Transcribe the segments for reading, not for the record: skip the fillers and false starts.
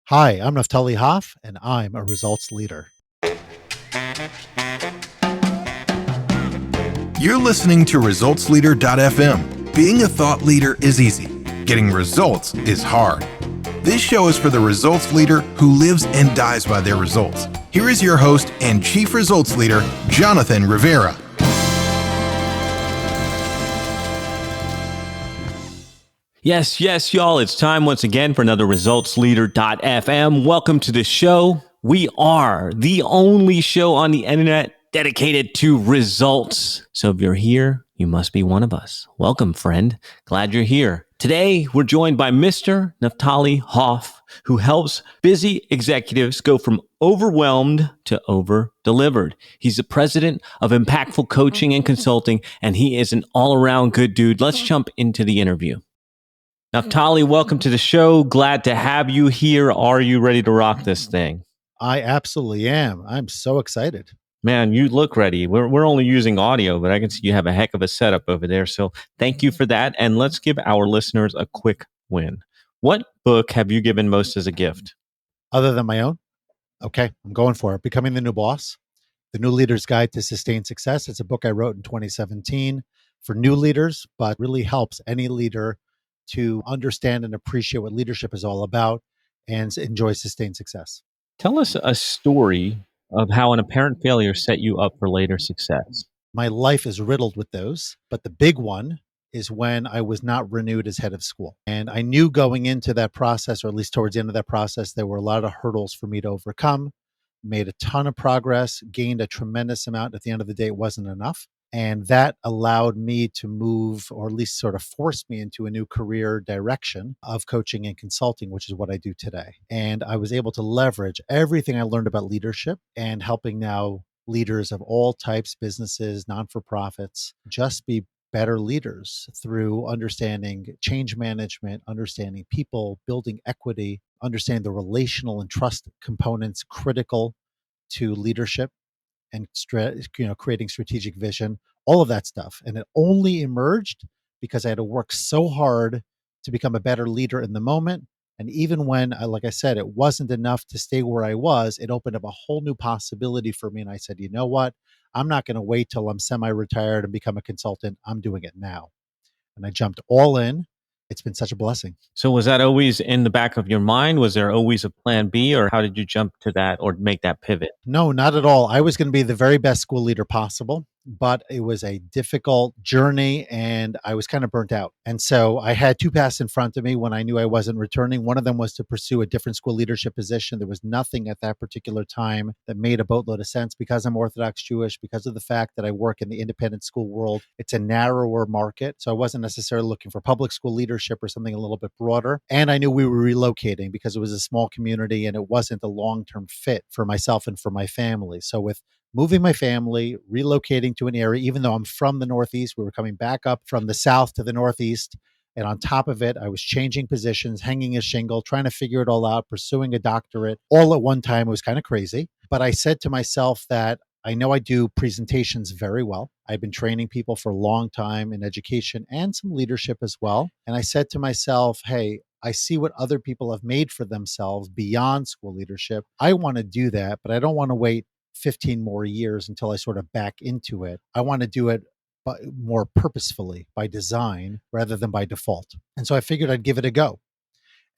Hi, I'm Naphtali Hoff, and I'm a results leader. You're listening to ResultsLeader.fm. Being a thought leader is easy. Getting results is hard. This show is for the results leader who lives and dies by their results. Here is your host and Chief Results Leader, Jonathan Rivera. Yes, y'all. It's time once again for another ResultsLeader.fm. Welcome to the show. We are the only show on the internet dedicated to results. So if you're here, you must be one of us. Welcome, friend. Glad you're here. Today, we're joined by Mr. Naphtali Hoff, who helps busy executives go from overwhelmed to over-delivered. He's the president of Impactful Coaching and Consulting, and he is an all-around good dude. Let's jump into the interview. Naphtali, welcome to the show. Glad to have you here. Are you ready to rock this thing? I absolutely am. I'm so excited. Man, you look ready. We're only using audio, but I can see you have a heck of a setup over there. So thank you for that. And let's give our listeners a quick win. What book have you given most as a gift? Other than my own? Okay, I'm going for it. Becoming the New Boss, The New Leader's Guide to Sustained Success. It's a book I wrote in 2017 for new leaders, but really helps any leader to understand and appreciate what leadership is all about and enjoy sustained success. Tell us a story of how an apparent failure set you up for later success. My life is riddled with those, but the big one is when I was not renewed as head of school. And I knew going into that process, or at least towards the end of that process, there were a lot of hurdles for me to overcome. Made a ton of progress, gained a tremendous amount. At the end of the day, it wasn't enough. And that allowed me to move, or at least sort of forced me into a new career direction of coaching and consulting, which is what I do today. And I was able to leverage everything I learned about leadership and helping now leaders of all types, businesses, non-for-profits, just be better leaders through understanding change management, understanding people, building equity, understanding the relational and trust components critical to leadership and creating strategic vision, all of that stuff. And it only emerged because I had to work so hard to become a better leader in the moment. And even when, like I said, it wasn't enough to stay where I was, it opened up a whole new possibility for me. And I said, you know what? I'm not going to wait till I'm semi-retired and become a consultant. I'm doing it now. And I jumped all in. It's been such a blessing. So was that always in the back of your mind? Was there always a plan B, or how did you jump to that or make that pivot? No, not at all. I was going to be the very best school leader possible, but it was a difficult journey and I was kind of burnt out. And so I had two paths in front of me when I knew I wasn't returning. One of them was to pursue a different school leadership position. There was nothing at that particular time that made a boatload of sense because I'm Orthodox Jewish, because of the fact that I work in the independent school world. It's a narrower market. So I wasn't necessarily looking for public school leadership or something a little bit broader. And I knew we were relocating because it was a small community and it wasn't a long-term fit for myself and for my family. So with moving my family, relocating to an area, even though I'm from the Northeast, we were coming back up from the South to the Northeast. And on top of it, I was changing positions, hanging a shingle, trying to figure it all out, pursuing a doctorate all at one time. It was kind of crazy. But I said to myself that I know I do presentations very well. I've been training people for a long time in education and some leadership as well. And I said to myself, hey, I see what other people have made for themselves beyond school leadership. I want to do that, but I don't want to wait 15 more years until I sort of back into it. I want to do it more purposefully by design rather than by default. And so I figured I'd give it a go.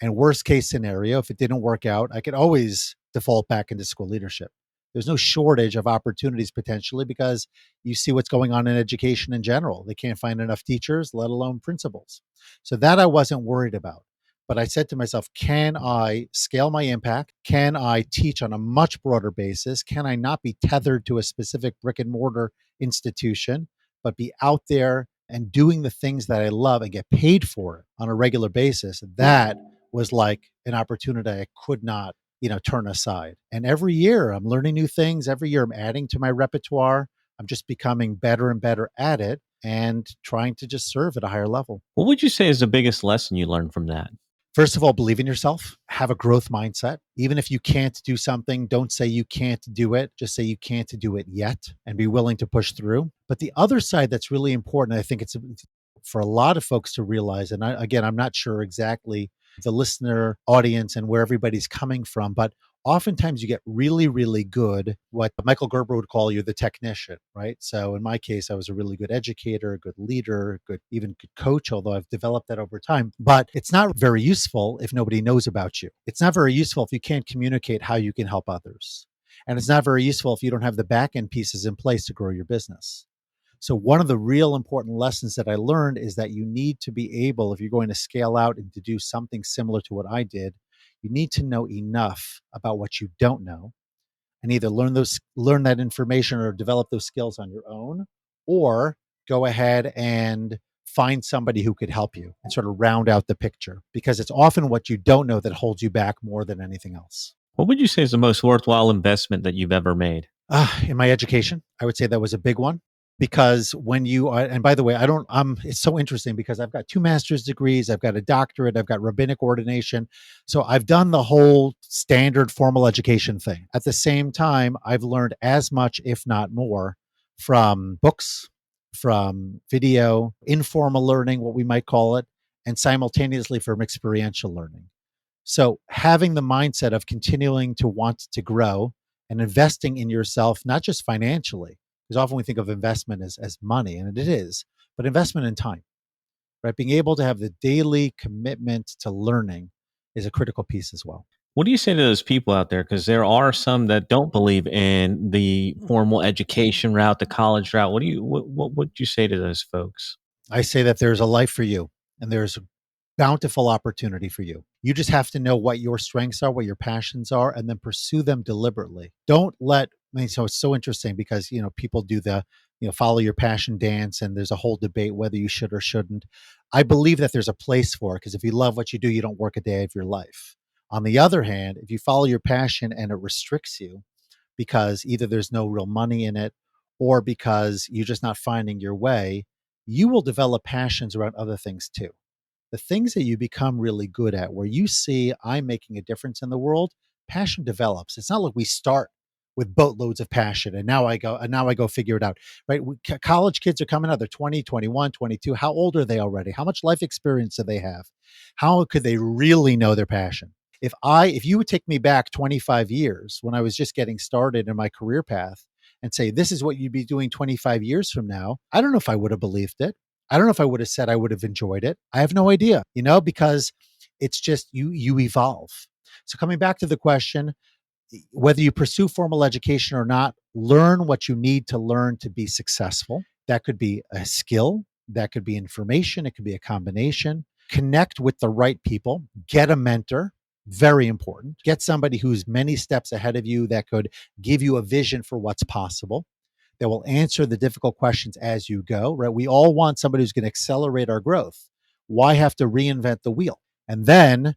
And worst case scenario, if it didn't work out, I could always default back into school leadership. There's no shortage of opportunities potentially because you see what's going on in education in general. They can't find enough teachers, let alone principals. So that I wasn't worried about. But I said to myself, can I scale my impact? Can I teach on a much broader basis? Can I not be tethered to a specific brick and mortar institution, but be out there and doing the things that I love and get paid for it on a regular basis? That was like an opportunity I could not, turn aside. And every year I'm learning new things. Every year I'm adding to my repertoire. I'm just becoming better and better at it and trying to just serve at a higher level. What would you say is the biggest lesson you learned from that? First of all, believe in yourself, have a growth mindset. Even if you can't do something, don't say you can't do it. Just say you can't do it yet and be willing to push through. But the other side that's really important, I think it's for a lot of folks to realize, and I'm not sure exactly the listener audience and where everybody's coming from. But oftentimes you get really, really good, what Michael Gerber would call you the technician, right? So in my case, I was a really good educator, a good leader, even good coach, although I've developed that over time. But it's not very useful if nobody knows about you. It's not very useful if you can't communicate how you can help others. And it's not very useful if you don't have the back end pieces in place to grow your business. So one of the real important lessons that I learned is that you need to be able, if you're going to scale out and to do something similar to what I did, you need to know enough about what you don't know and either learn that information or develop those skills on your own, or go ahead and find somebody who could help you and sort of round out the picture, because it's often what you don't know that holds you back more than anything else. What would you say is the most worthwhile investment that you've ever made? In my education, I would say that was a big one, because when you are, and by the way, it's so interesting because I've got 2 master's degrees, I've got a doctorate, I've got rabbinic ordination. So I've done the whole standard formal education thing. At the same time, I've learned as much, if not more, from books, from video, informal learning, what we might call it, and simultaneously from experiential learning. So having the mindset of continuing to want to grow and investing in yourself, not just financially, because often we think of investment as money, and it is, but investment in time, right? Being able to have the daily commitment to learning is a critical piece as well. What do you say to those people out there? Because there are some that don't believe in the formal education route, the college route. What would you say to those folks? I say that there's a life for you and there's a bountiful opportunity for you. You just have to know what your strengths are, what your passions are, and then pursue them deliberately. Don't let, so it's so interesting because, people do the, follow your passion dance, and there's a whole debate whether you should or shouldn't. I believe that there's a place for it, because if you love what you do, you don't work a day of your life. On the other hand, if you follow your passion and it restricts you because either there's no real money in it or because you're just not finding your way, you will develop passions around other things too. The things that you become really good at, where you see, I'm making a difference in the world, passion develops. It's not like we start with boatloads of passion and now I go figure it out, right? College kids are coming out, they're 20, 21, 22. How old are they already? How much life experience do they have? How could they really know their passion? If you would take me back 25 years when I was just getting started in my career path and say, this is what you'd be doing 25 years from now, I don't know if I would have believed it. I don't know if I would have said I would have enjoyed it. I have no idea, because it's just you evolve. So coming back to the question, whether you pursue formal education or not, learn what you need to learn to be successful. That could be a skill, that could be information, it could be a combination. Connect with the right people, get a mentor. Very important. Get somebody who's many steps ahead of you that could give you a vision for what's possible, that will answer the difficult questions as you go, right? We all want somebody who's going to accelerate our growth. Why have to reinvent the wheel? And then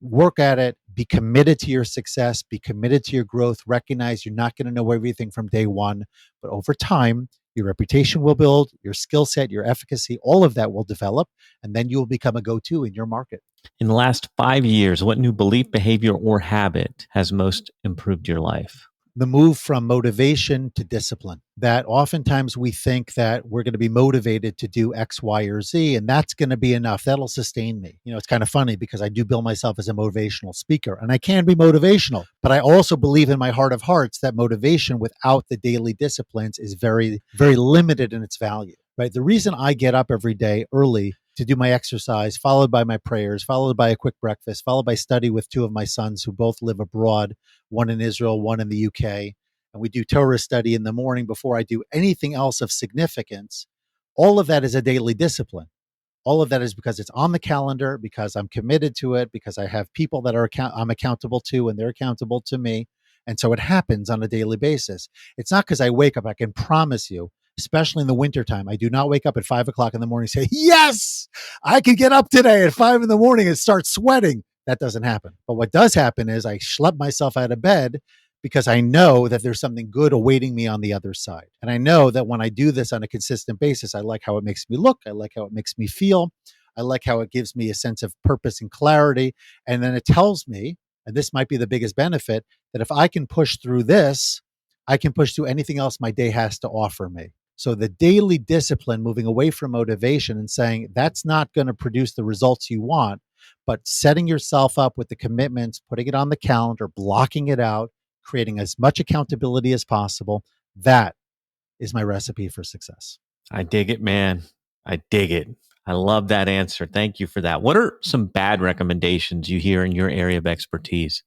work at it, be committed to your success, be committed to your growth, recognize you're not going to know everything from day one, but over time, your reputation will build, your skill set, your efficacy, all of that will develop, and then you will become a go-to in your market. In the last 5 years, what new belief, behavior, or habit has most improved your life? The move from motivation to discipline. That oftentimes we think that we're going to be motivated to do X, Y, or Z, and that's going to be enough. That'll sustain me. It's kind of funny because I do bill myself as a motivational speaker, and I can be motivational, but I also believe in my heart of hearts that motivation without the daily disciplines is very, very limited in its value, right? The reason I get up every day early to do my exercise, followed by my prayers, followed by a quick breakfast, followed by study with 2 of my sons who both live abroad, one in Israel, one in the UK. And we do Torah study in the morning before I do anything else of significance. All of that is a daily discipline. All of that is because it's on the calendar, because I'm committed to it, because I have people that I'm accountable to and they're accountable to me. And so it happens on a daily basis. It's not because I wake up. I can promise you, especially in the wintertime, I do not wake up at 5 o'clock in the morning and say, yes, I can get up today at 5 in the morning and start sweating. That doesn't happen. But what does happen is I schlep myself out of bed because I know that there's something good awaiting me on the other side. And I know that when I do this on a consistent basis, I like how it makes me look. I like how it makes me feel. I like how it gives me a sense of purpose and clarity. And then it tells me, and this might be the biggest benefit, that if I can push through this, I can push through anything else my day has to offer me. So the daily discipline, moving away from motivation and saying that's not going to produce the results you want, But setting yourself up with the commitments, putting it on the calendar, blocking it out, creating as much accountability as possible, that is my recipe for success. I dig it, man. I dig it. I love that answer. Thank you for that. What are some bad recommendations you hear in your area of expertise?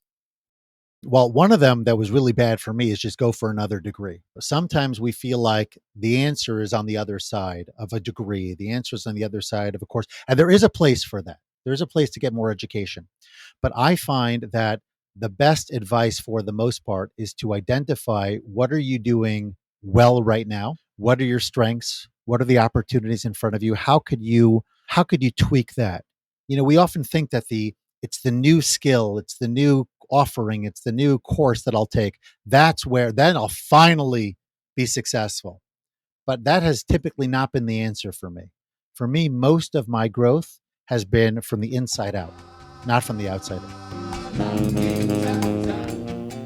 Well, one of them that was really bad for me is just go for another degree. Sometimes we feel like the answer is on the other side of a degree. The answer is on the other side of a course. And there is a place for that. There's a place to get more education. But I find that the best advice for the most part is to identify what are you doing well right now? What are your strengths? What are the opportunities in front of you? How could you tweak that? We often think that it's the new skill, it's the new offering, it's the new course that I'll take. That's where then I'll finally be successful. But that has typically not been the answer for me. For me, most of my growth has been from the inside out, not from the outside in.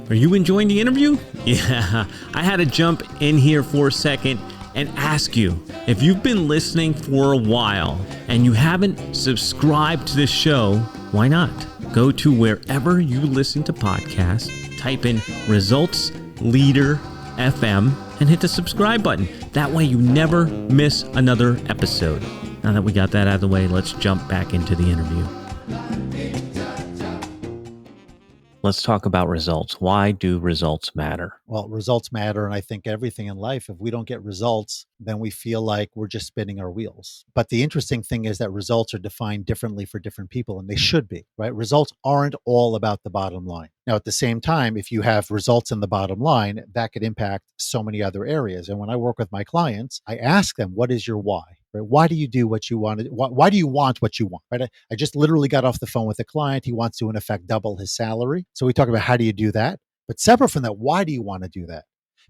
Are you enjoying the interview? Yeah, I had to jump in here for a second and ask you, if you've been listening for a while and you haven't subscribed to the show, why not? Go to wherever you listen to podcasts, type in Results Leader FM, and hit the subscribe button. That way you never miss another episode. Now that we got that out of the way, let's jump back into the interview. Let's talk about results. Why do results matter? Well, results matter. And I think everything in life, if we don't get results, then we feel like we're just spinning our wheels. But the interesting thing is that results are defined differently for different people, and they should be, right? Results aren't all about the bottom line. Now, at the same time, if you have results in the bottom line, that could impact so many other areas. And when I work with my clients, I ask them, what is your why? Right? Why do you do what you want? Why do you want what you want? Right? I just literally got off the phone with a client. He wants to, in effect, double his salary. So we talk about how do you do that? But separate from that, why do you want to do that?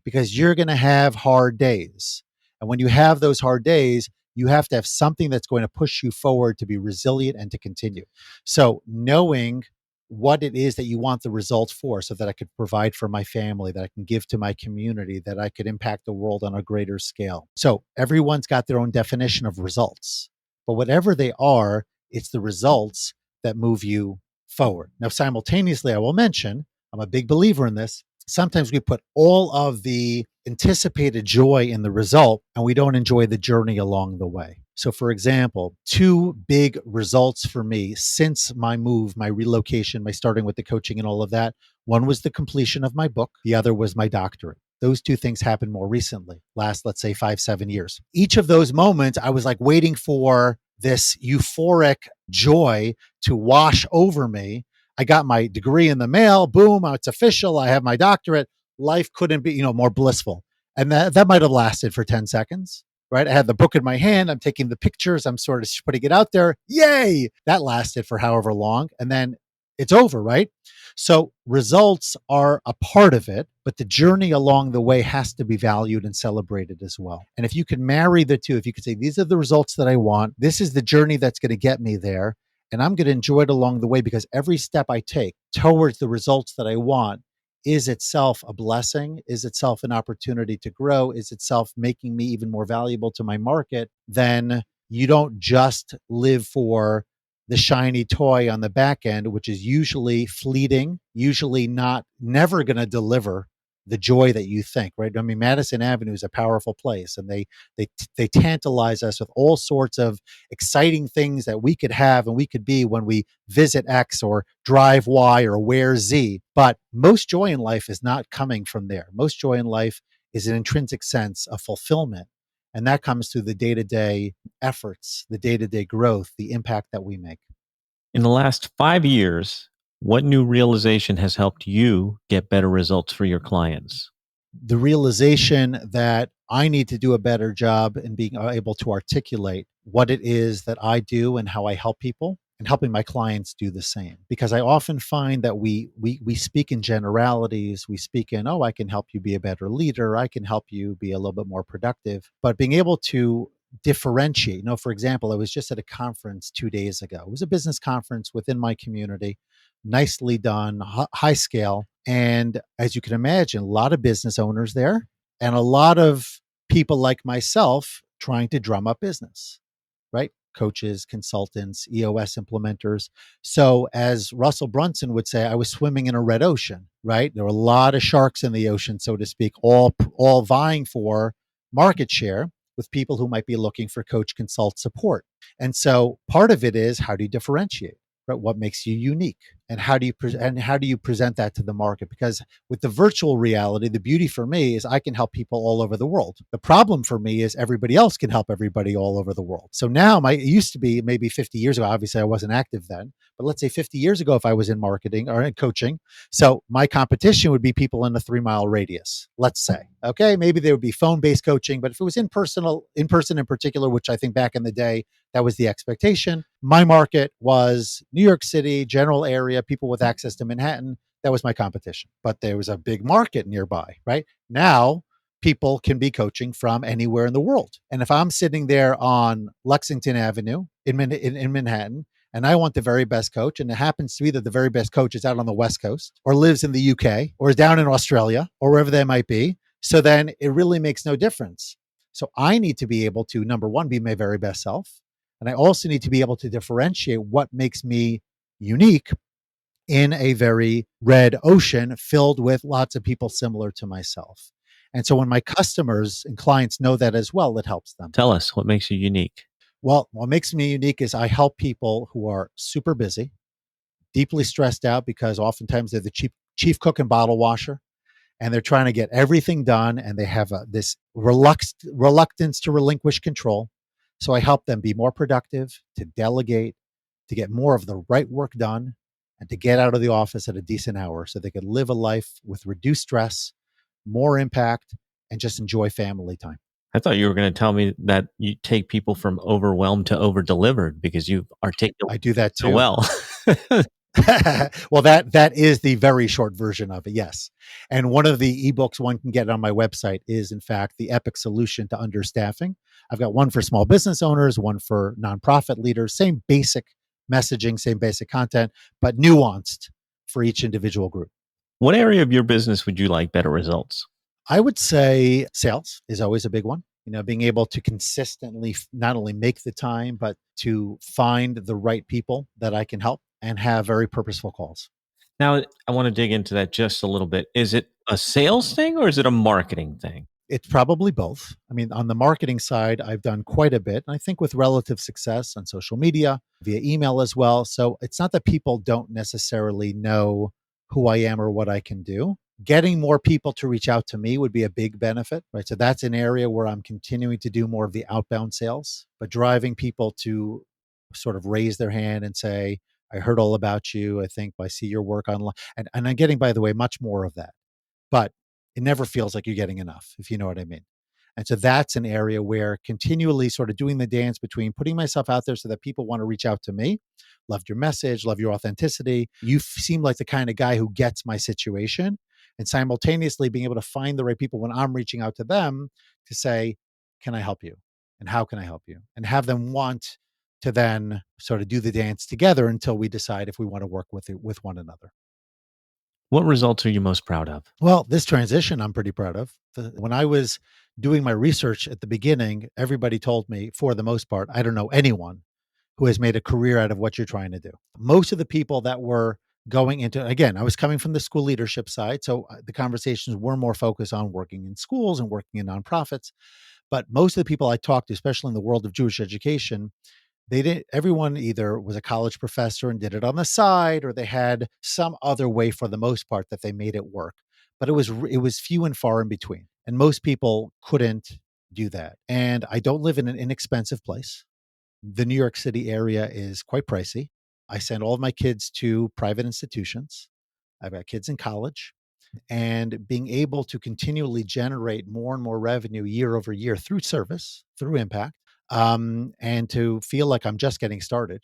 Because you're going to have hard days. And when you have those hard days, you have to have something that's going to push you forward to be resilient and to continue. So knowing what it is that you want the results for, so that I could provide for my family, that I can give to my community, that I could impact the world on a greater scale. So everyone's got their own definition of results, but whatever they are, it's the results that move you forward. Now, simultaneously, I will mention, I'm a big believer in this. Sometimes we put all of the anticipated joy in the result and we don't enjoy the journey along the way. So, for example, two big results for me since my move, my relocation, my starting with the coaching and all of that. One was the completion of my book. The other was my doctorate. Those two things happened more recently, last, let's say, 5-7 years. Each of those moments, I was like waiting for this euphoric joy to wash over me. I got my degree in the mail. Boom, it's official. I have my doctorate. Life couldn't be, more blissful. And that might have lasted for 10 seconds, right? I had the book in my hand. I'm taking the pictures. I'm sort of putting it out there. Yay! That lasted for however long. And then it's over, right? So results are a part of it, but the journey along the way has to be valued and celebrated as well. And if you can marry the two, if you could say, these are the results that I want, this is the journey that's going to get me there, and I'm going to enjoy it along the way, because every step I take towards the results that I want is itself a blessing, is itself an opportunity to grow, is itself making me even more valuable to my market. Then you don't just live for the shiny toy on the back end, which is usually fleeting, usually never going to deliver the joy that you think, right? I mean, Madison Avenue is a powerful place, and they tantalize us with all sorts of exciting things that we could have and we could be when we visit X or drive Y or wear Z. But most joy in life is not coming from there. Most joy in life is an intrinsic sense of fulfillment. And that comes through the day-to-day efforts, the day-to-day growth, the impact that we make. In the last 5 years, what new realization has helped you get better results for your clients? The realization that I need to do a better job in being able to articulate what it is that I do and how I help people, and helping my clients do the same. Because I often find that we speak in generalities. We speak in, oh, I can help you be a better leader. I can help you be a little bit more productive. But being able to differentiate, for example, I was just at a conference 2 days ago. It was a business conference within my community, nicely done, high scale. And as you can imagine, a lot of business owners there and a lot of people like myself trying to drum up business, right? coaches, consultants, EOS implementers. So, as Russell Brunson would say, I was swimming in a red ocean, right? There were a lot of sharks in the ocean, so to speak, all vying for market share with people who might be looking for coach, consult, support. And so, part of it is, how do you differentiate? Right? What makes you unique, and how do you present that to the market? Because with the virtual reality, the beauty for me is I can help people all over the world. The problem for me is everybody else can help everybody all over the world. So now it used to be maybe 50 years ago. Obviously, I wasn't active then, but let's say 50 years ago, if I was in marketing or in coaching, so my competition would be people in a 3 mile radius. Let's say, okay, maybe there would be phone based coaching, but if it was in person in particular, which I think back in the day that was the expectation. My market was New York City, general area, people with access to Manhattan. That was my competition. But there was a big market nearby, right? Now, people can be coaching from anywhere in the world. And if I'm sitting there on Lexington Avenue in Manhattan, and I want the very best coach, and it happens to be that the very best coach is out on the West Coast or lives in the UK or is down in Australia or wherever they might be, so then it really makes no difference. So I need to be able to, number one, be my very best self. And I also need to be able to differentiate what makes me unique in a very red ocean filled with lots of people similar to myself. And so when my customers and clients know that as well, it helps them. Tell us what makes you unique. Well, what makes me unique is I help people who are super busy, deeply stressed out because oftentimes they're the chief cook and bottle washer, and they're trying to get everything done, and they have this reluctance to relinquish control. So I help them be more productive, to delegate, to get more of the right work done, and to get out of the office at a decent hour so they could live a life with reduced stress, more impact, and just enjoy family time. I thought you were going to tell me that you take people from overwhelmed to over delivered because you I articulate do that so too. well. Well, that is the very short version of it, yes. And one of the ebooks one can get on my website is, in fact, the epic solution to understaffing. I've got one for small business owners, one for nonprofit leaders. Same basic messaging, same basic content, but nuanced for each individual group. What area of your business would you like better results? I would say sales is always a big one. Being able to consistently not only make the time, but to find the right people that I can help and have very purposeful calls. Now, I want to dig into that just a little bit. Is it a sales thing or is it a marketing thing? It's probably both. I mean, on the marketing side, I've done quite a bit, and I think with relative success on social media, via email as well. So it's not that people don't necessarily know who I am or what I can do. Getting more people to reach out to me would be a big benefit, right? So that's an area where I'm continuing to do more of the outbound sales, but driving people to sort of raise their hand and say, I heard all about you. I think I see your work online. And I'm getting, by the way, much more of that. But it never feels like you're getting enough, if you know what I mean. And so that's an area where continually sort of doing the dance between putting myself out there so that people want to reach out to me. Loved your message, love your authenticity. You seem like the kind of guy who gets my situation. And simultaneously being able to find the right people when I'm reaching out to them to say, can I help you? And how can I help you? And have them want to then sort of do the dance together until we decide if we want to work with one another. What results are you most proud of? Well, this transition I'm pretty proud of. When I was doing my research at the beginning, everybody told me, for the most part, I don't know anyone who has made a career out of what you're trying to do. Most of the people that were going into, again, I was coming from the school leadership side. So the conversations were more focused on working in schools and working in nonprofits. But most of the people I talked to, especially in the world of Jewish education, they didn't everyone either was a college professor and did it on the side, or they had some other way for the most part that they made it work, but it was few and far in between, and most people couldn't do that. And I don't live in an inexpensive place. The New York City area is quite pricey. I send all of my kids to private institutions. I've got kids in college, and being able to continually generate more and more revenue year over year through service, through impact, and to feel like I'm just getting started,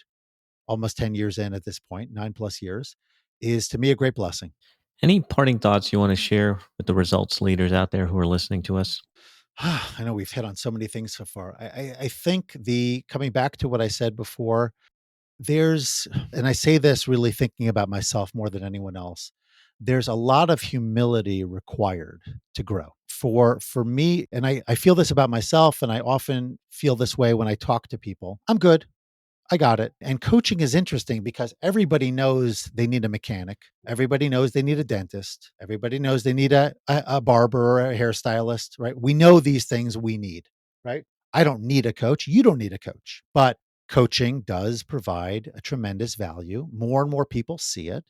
almost 10 years in at this point, 9+ years, is to me a great blessing. Any parting thoughts you want to share with the results leaders out there who are listening to us? I know we've hit on so many things so far. I think the coming back to what I said before, and I say this really thinking about myself more than anyone else, there's a lot of humility required to grow. For me, and I feel this about myself, and I often feel this way when I talk to people. I'm good. I got it. And coaching is interesting because everybody knows they need a mechanic. Everybody knows they need a dentist. Everybody knows they need a barber or a hairstylist, right? We know these things we need, right? I don't need a coach. You don't need a coach. But coaching does provide a tremendous value. More and more people see it.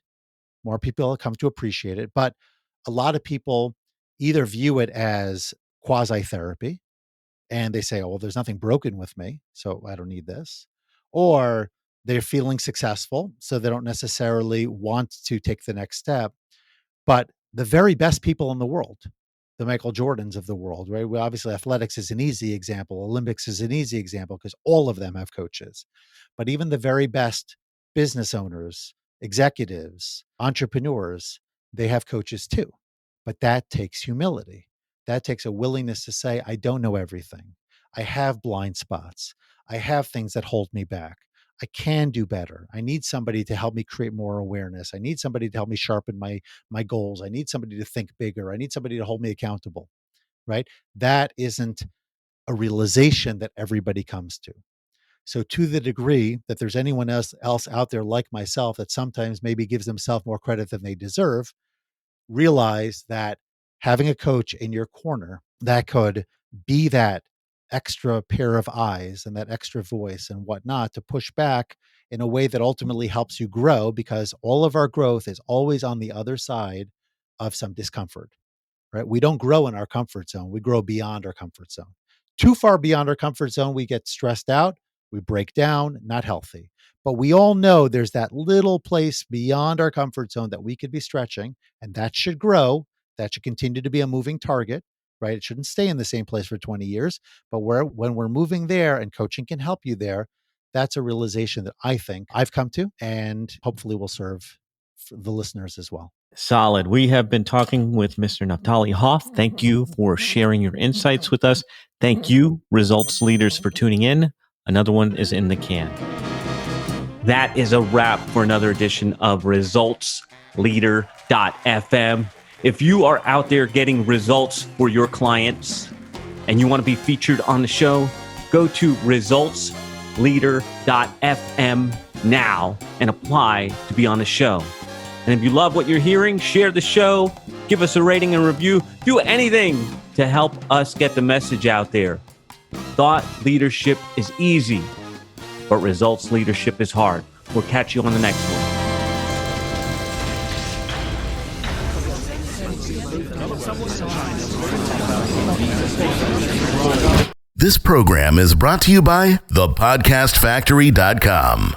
More people come to appreciate it. But a lot of people either view it as quasi therapy, and they say, oh, well, there's nothing broken with me, so I don't need this. Or they're feeling successful, so they don't necessarily want to take the next step. But the very best people in the world, the Michael Jordans of the world, right? Well, obviously, athletics is an easy example. Olympics is an easy example because all of them have coaches. But even the very best business owners, executives, entrepreneurs, they have coaches too. But that takes humility. That takes a willingness to say, I don't know everything. I have blind spots. I have things that hold me back. I can do better. I need somebody to help me create more awareness. I need somebody to help me sharpen my goals. I need somebody to think bigger. I need somebody to hold me accountable, right? That isn't a realization that everybody comes to. So to the degree that there's anyone else out there like myself that sometimes maybe gives themselves more credit than they deserve, realize that having a coach in your corner that could be that extra pair of eyes and that extra voice and whatnot to push back in a way that ultimately helps you grow, because all of our growth is always on the other side of some discomfort, right? We don't grow in our comfort zone. We grow beyond our comfort zone. Too far beyond our comfort zone, we get stressed out, we break down, not healthy. But we all know there's that little place beyond our comfort zone that we could be stretching, and that should grow. That should continue to be a moving target, right? It shouldn't stay in the same place for 20 years. But when we're moving there and coaching can help you there, that's a realization that I think I've come to and hopefully will serve the listeners as well. Solid. We have been talking with Mr. Naphtali Hoff. Thank you for sharing your insights with us. Thank you, results leaders, for tuning in. Another one is in the can. That is a wrap for another edition of resultsleader.fm. If you are out there getting results for your clients and you want to be featured on the show, go to resultsleader.fm now and apply to be on the show. And if you love what you're hearing, share the show, give us a rating and review, do anything to help us get the message out there. Thought leadership is easy, but results leadership is hard. We'll catch you on the next one. This program is brought to you by thepodcastfactory.com.